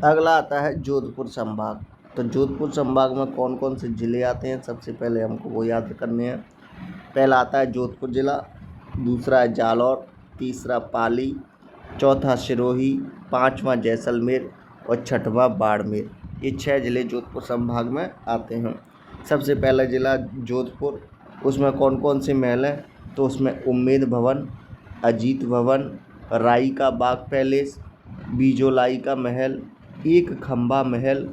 अगला आता है जोधपुर संभाग। तो जोधपुर संभाग में कौन कौन से ज़िले आते हैं, सबसे पहले हमको वो याद करने हैं। पहला आता है जोधपुर ज़िला, दूसरा है जालौर, तीसरा पाली, चौथा सिरोही, पाँचवा जैसलमेर और छठवां बाड़मेर। ये 6 ज़िले जोधपुर संभाग में आते हैं। सबसे पहला ज़िला जोधपुर, उसमें कौन कौन से महल हैं, तो उसमें उम्मेद भवन, अजीत भवन, राई का बाग पैलेस, बीजोलाई का महल, एक खंबा महल,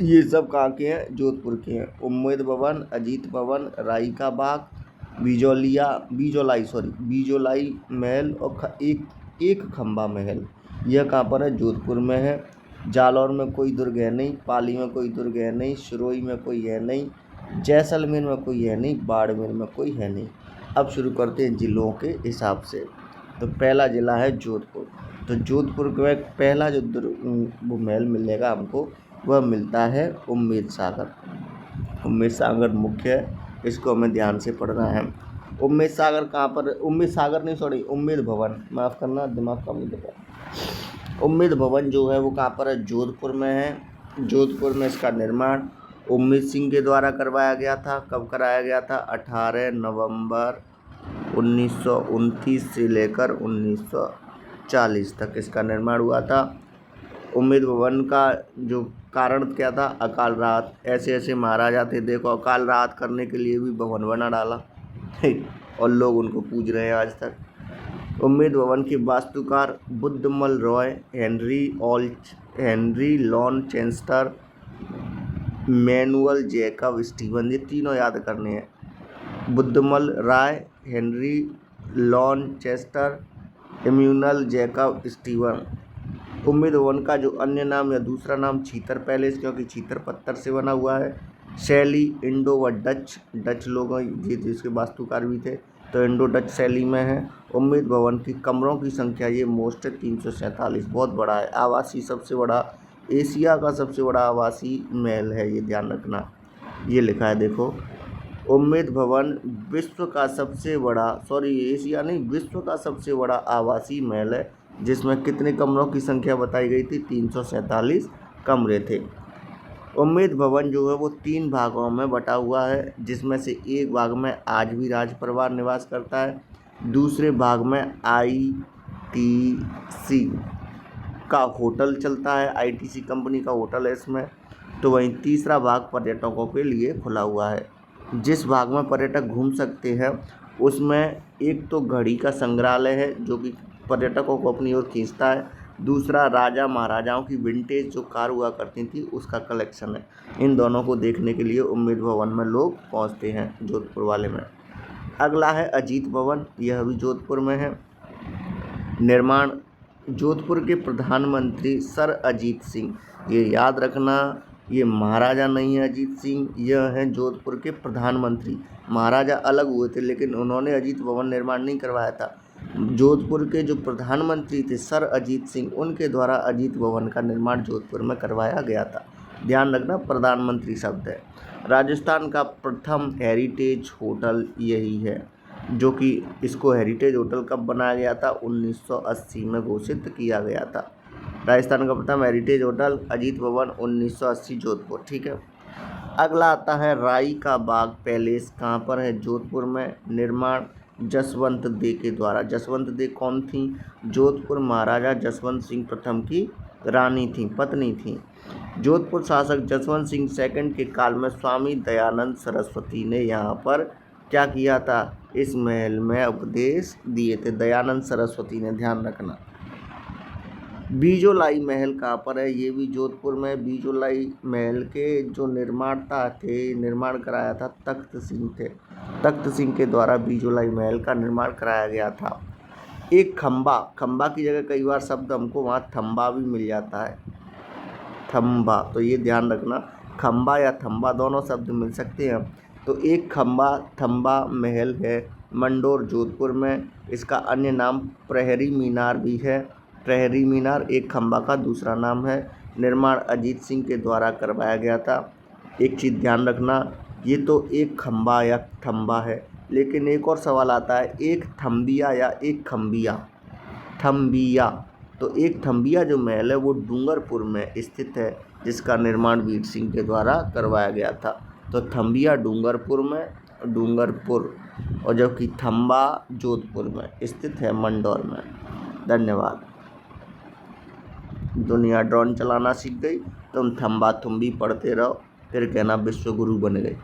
ये सब कहाँ के हैं, जोधपुर के हैं। उम्मेद भवन, अजीत भवन, राई का बाग, बीजोलाई महल और एक खंबा महल, यह कहाँ पर है, जोधपुर में है। जालौर में कोई दुर्ग है नहीं, पाली में कोई दुर्ग है नहीं, सिरोही में कोई है नहीं, जैसलमेर में कोई है नहीं, बाड़मेर में कोई है नहीं। अब शुरू करते हैं ज़िलों के हिसाब से। तो पहला ज़िला है जोधपुर। तो जोधपुर में पहला जो वो महल मिलेगा हमको, वह मिलता है उम्मेद सागर। उम्मेद सागर मुख्य है, इसको हमें ध्यान से पढ़ना है। उम्मेद सागर कहाँ पर, उम्मेद सागर नहीं सॉरी उम्मेद भवन, माफ़ करना दिमाग कम नहीं देगा। उम्मेद भवन जो है वो कहाँ पर है, जोधपुर में है। जोधपुर में इसका निर्माण उम्मेद सिंह के द्वारा करवाया गया था। कब कराया गया था, 18 नवंबर 1929 से लेकर 1940 तक इसका निर्माण हुआ था। उम्मेद भवन का जो कारण क्या था, अकाल राहत। ऐसे ऐसे महाराजा थे, देखो अकाल राहत करने के लिए भी भवन बना डाला और लोग उनको पूज रहे हैं आज तक। उम्मेद भवन के वास्तुकार Budhmal Roy, Henry Lanchester, Manuel Jacob Steven, ये तीनों याद करने हैं। Budhmal Rai, Henry Lanchester, Emanuel Jacob Steven. Ummed Bhawan का जो अन्य नाम या दूसरा नाम छीतर पैलेस, क्योंकि छीतर पत्थर से बना हुआ है। शैली इंडो व डच लोग ये जिसके वास्तुकार भी थे, तो इंडो डच शैली में है। उम्मेद भवन की कमरों की संख्या ये मोस्ट है 347, बहुत बड़ा है। आवासीय सबसे बड़ा, एशिया का सबसे बड़ा आवासीय महल है, ये ध्यान रखना। ये लिखा है देखो, उम्मेद भवन विश्व का सबसे बड़ा, एशिया नहीं, विश्व का सबसे बड़ा आवासीय महल है, जिसमें कितने कमरों की संख्या बताई गई थी, 347 कमरे थे। उम्मेद भवन जो है वो 3 भागों में बटा हुआ है, जिसमें से एक भाग में आज भी राज परिवार निवास करता है, दूसरे भाग में आईटीसी का होटल चलता है, आईटीसी कंपनी का होटल है इसमें। तो वहीं तीसरा भाग पर्यटकों के लिए खुला हुआ है। जिस भाग में पर्यटक घूम सकते हैं उसमें एक तो घड़ी का संग्रहालय है, जो कि पर्यटकों को अपनी ओर खींचता है। दूसरा राजा महाराजाओं की विंटेज जो कार हुआ करती थी उसका कलेक्शन है। इन दोनों को देखने के लिए उम्मेद भवन में लोग पहुंचते हैं, जोधपुर वाले में। अगला है अजीत भवन, यह भी जोधपुर में है। निर्माण जोधपुर के प्रधानमंत्री सर अजीत सिंह, ये याद रखना, ये महाराजा नहीं है अजीत सिंह, यह हैं जोधपुर के प्रधानमंत्री। महाराजा अलग हुए थे, लेकिन उन्होंने अजीत भवन निर्माण नहीं करवाया था। जोधपुर के जो प्रधानमंत्री थे सर अजीत सिंह, उनके द्वारा अजीत भवन का निर्माण जोधपुर में करवाया गया था। ध्यान रखना, प्रधानमंत्री शब्द है। राजस्थान का प्रथम हेरिटेज होटल यही है, जो कि इसको हेरिटेज होटल कब बनाया गया था, 1980 में घोषित किया गया था। राजस्थान का प्रथम हेरिटेज होटल अजीत भवन 1980 जोधपुर, ठीक है। अगला आता है राई का बाग पैलेस, कहाँ पर है, जोधपुर में। निर्माण जसवंत दे के द्वारा। जसवंत दे कौन थी, जोधपुर महाराजा जसवंत सिंह प्रथम की रानी थी, पत्नी थी। जोधपुर शासक जसवंत सिंह सेकंड के काल में स्वामी दयानंद सरस्वती ने यहाँ पर क्या किया था, इस महल में उपदेश दिए थे, दयानंद सरस्वती ने, ध्यान रखना। बीजोलाई महल कहाँ पर है, ये भी जोधपुर में। बीजोलाई महल के जो निर्माता थे, निर्माण कराया था तख्त सिंह थे। तख्त सिंह के द्वारा बीजोलाई महल का निर्माण कराया गया था। एक खंबा की जगह कई बार शब्द हमको वहाँ थंबा भी मिल जाता है, थंबा, तो ये ध्यान रखना, खंबा या थंबा दोनों शब्द मिल सकते हैं। तो एक थंबा महल है मंडोर जोधपुर में। इसका अन्य नाम प्रहरी मीनार भी है। प्रहरी मीनार एक खंबा का दूसरा नाम है। निर्माण अजीत सिंह के द्वारा करवाया गया था। एक चीज़ ध्यान रखना, ये तो एक खंबा या थंबा है, लेकिन एक और सवाल आता है, एक थंबिया या एक खंबिया। थंबिया तो एक थम्बिया जो महल है वो डूंगरपुर में स्थित है, जिसका निर्माण वीर सिंह के द्वारा करवाया गया था। तो थम्बिया डूंगरपुर और जबकि थम्बा जोधपुर में स्थित है, मंदौर में। धन्यवाद। दुनिया ड्रोन चलाना सीख गई, तुम थम्बा थुम्बी पढ़ते रहो, फिर कहना विश्व गुरु बन गए।